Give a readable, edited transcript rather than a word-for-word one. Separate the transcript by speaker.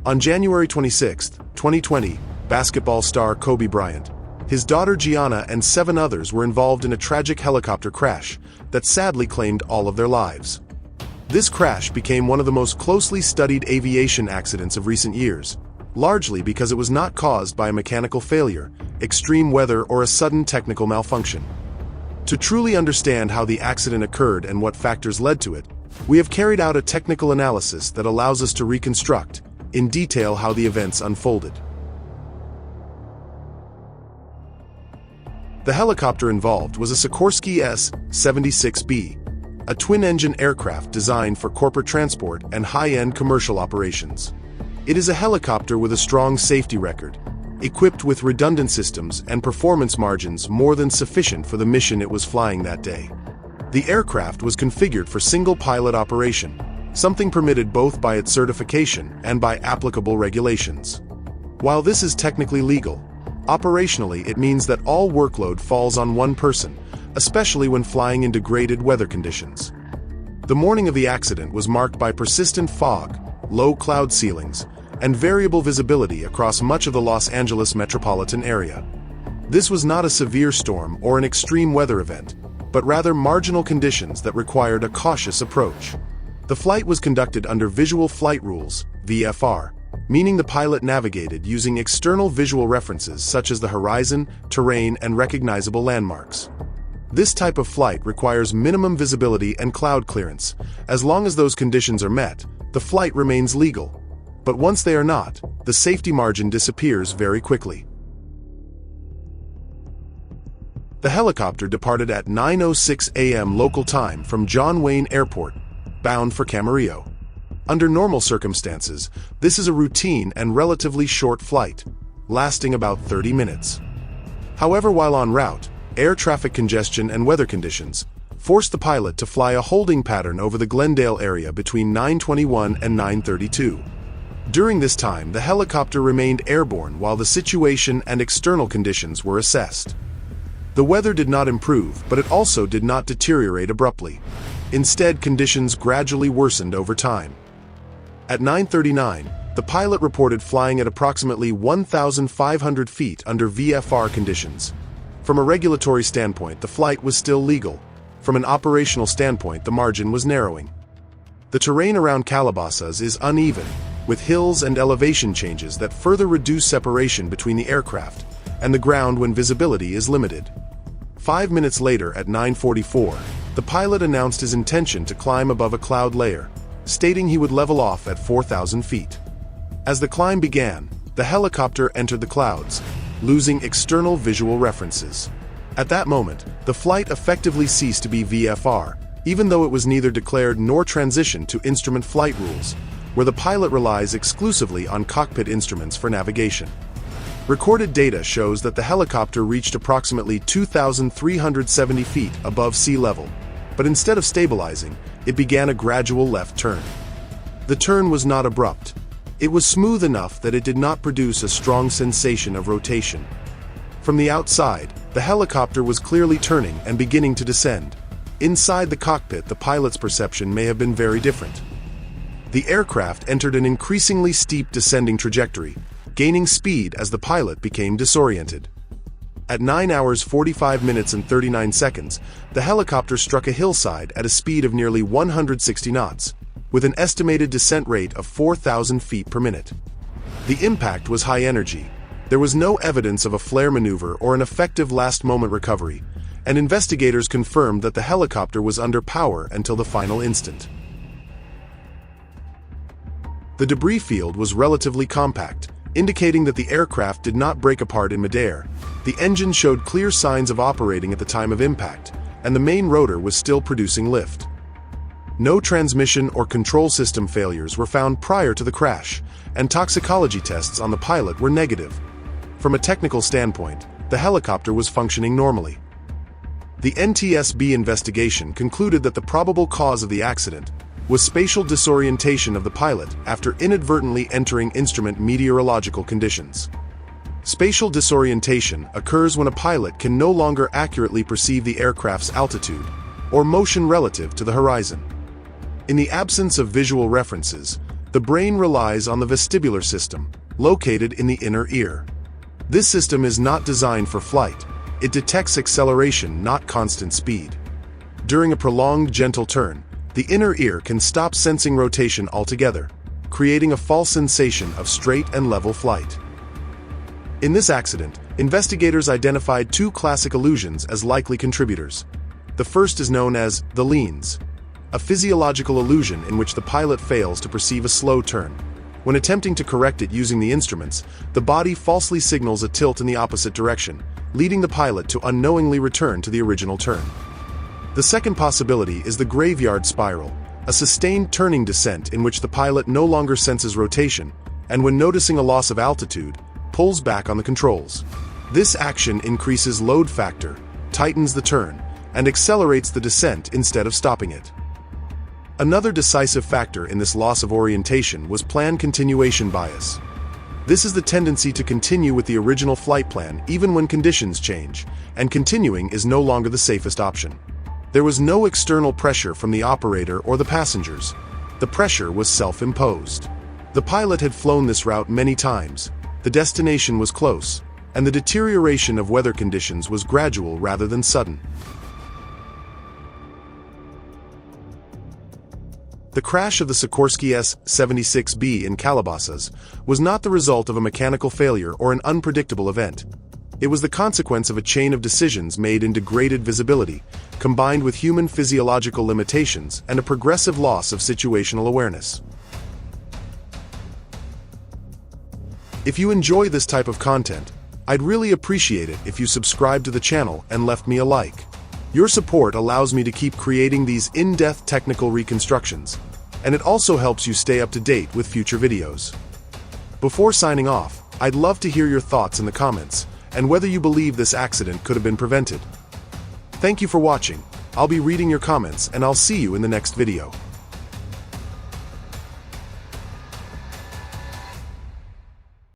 Speaker 1: On January 26, 2020, basketball star Kobe Bryant, his daughter Gianna, and 7 others were involved in a tragic helicopter crash that sadly claimed all of their lives. This crash became one of the most closely studied aviation accidents of recent years, largely because it was not caused by a mechanical failure, extreme weather, or a sudden technical malfunction. To truly understand how the accident occurred and what factors led to it, we have carried out a technical analysis that allows us to reconstruct, in detail, how the events unfolded. The helicopter involved was a Sikorsky S-76B, a twin-engine aircraft designed for corporate transport and high-end commercial operations. It is a helicopter with a strong safety record, equipped with redundant systems and performance margins more than sufficient for the mission it was flying that day. The aircraft was configured for single-pilot operation, something permitted both by its certification and by applicable regulations. While this is technically legal, operationally it means that all workload falls on one person, especially when flying in degraded weather conditions. The morning of the accident was marked by persistent fog, low cloud ceilings, and variable visibility across much of the Los Angeles metropolitan area. This was not a severe storm or an extreme weather event, but rather marginal conditions that required a cautious approach. The flight was conducted under Visual Flight Rules, VFR, meaning the pilot navigated using external visual references such as the horizon, terrain, and recognizable landmarks. This type of flight requires minimum visibility and cloud clearance. As long as those conditions are met, the flight remains legal. But once they are not, the safety margin disappears very quickly. The helicopter departed at 9:06 a.m. local time from John Wayne Airport, bound for Camarillo. Under normal circumstances, this is a routine and relatively short flight, lasting about 30 minutes. However, while en route, air traffic congestion and weather conditions forced the pilot to fly a holding pattern over the Glendale area between 9:21 and 9:32. During this time, the helicopter remained airborne while the situation and external conditions were assessed. The weather did not improve, but it also did not deteriorate abruptly. Instead, conditions gradually worsened over time. At 9:39, the pilot reported flying at approximately 1,500 feet under VFR conditions. From a regulatory standpoint, the flight was still legal. From an operational standpoint, the margin was narrowing. The terrain around Calabasas is uneven, with hills and elevation changes that further reduce separation between the aircraft and the ground when visibility is limited. 5 minutes later, at 9:44, the pilot announced his intention to climb above a cloud layer, stating he would level off at 4,000 feet. As the climb began, the helicopter entered the clouds, losing external visual references. At that moment, the flight effectively ceased to be VFR, even though it was neither declared nor transitioned to instrument flight rules, where the pilot relies exclusively on cockpit instruments for navigation. Recorded data shows that the helicopter reached approximately 2,370 feet above sea level, but instead of stabilizing, it began a gradual left turn. The turn was not abrupt. It was smooth enough that it did not produce a strong sensation of rotation. From the outside, the helicopter was clearly turning and beginning to descend. Inside the cockpit, the pilot's perception may have been very different. The aircraft entered an increasingly steep descending trajectory, gaining speed as the pilot became disoriented. At 9 hours 45 minutes and 39 seconds, the helicopter struck a hillside at a speed of nearly 160 knots, with an estimated descent rate of 4,000 feet per minute. The impact was high energy. There was no evidence of a flare maneuver or an effective last-moment recovery, and investigators confirmed that the helicopter was under power until the final instant. The debris field was relatively compact, indicating that the aircraft did not break apart in midair. The engine showed clear signs of operating at the time of impact, and the main rotor was still producing lift. No transmission or control system failures were found prior to the crash, and toxicology tests on the pilot were negative. From a technical standpoint, the helicopter was functioning normally. The NTSB investigation concluded that the probable cause of the accident was spatial disorientation of the pilot after inadvertently entering instrument meteorological conditions. Spatial disorientation occurs when a pilot can no longer accurately perceive the aircraft's altitude or motion relative to the horizon. In the absence of visual references, The brain relies on the vestibular system, located in the inner ear. This system is not designed for flight. It detects acceleration, not constant speed. During a prolonged gentle turn, the inner ear can stop sensing rotation altogether, creating a false sensation of straight and level flight. In this accident, investigators identified two classic illusions as likely contributors. The first is known as the leans, a physiological illusion in which the pilot fails to perceive a slow turn. When attempting to correct it using the instruments, the body falsely signals a tilt in the opposite direction, leading the pilot to unknowingly return to the original turn. The second possibility is the graveyard spiral, a sustained turning descent in which the pilot no longer senses rotation, and when noticing a loss of altitude, pulls back on the controls. This action increases load factor, tightens the turn, and accelerates the descent instead of stopping it. Another decisive factor in this loss of orientation was plan continuation bias. This is the tendency to continue with the original flight plan even when conditions change, and continuing is no longer the safest option. There was no external pressure from the operator or the passengers. The pressure was self-imposed. The pilot had flown this route many times, the destination was close, and the deterioration of weather conditions was gradual rather than sudden. The crash of the Sikorsky S-76B in Calabasas was not the result of a mechanical failure or an unpredictable event. It was the consequence of a chain of decisions made in degraded visibility, combined with human physiological limitations and a progressive loss of situational awareness. If you enjoy this type of content, I'd really appreciate it if you subscribe to the channel and left me a like. Your support allows me to keep creating these in-depth technical reconstructions, and it also helps you stay up to date with future videos. Before signing off, I'd love to hear your thoughts in the comments, and whether you believe this accident could have been prevented. Thank you for watching. I'll be reading your comments and I'll see you in the next video.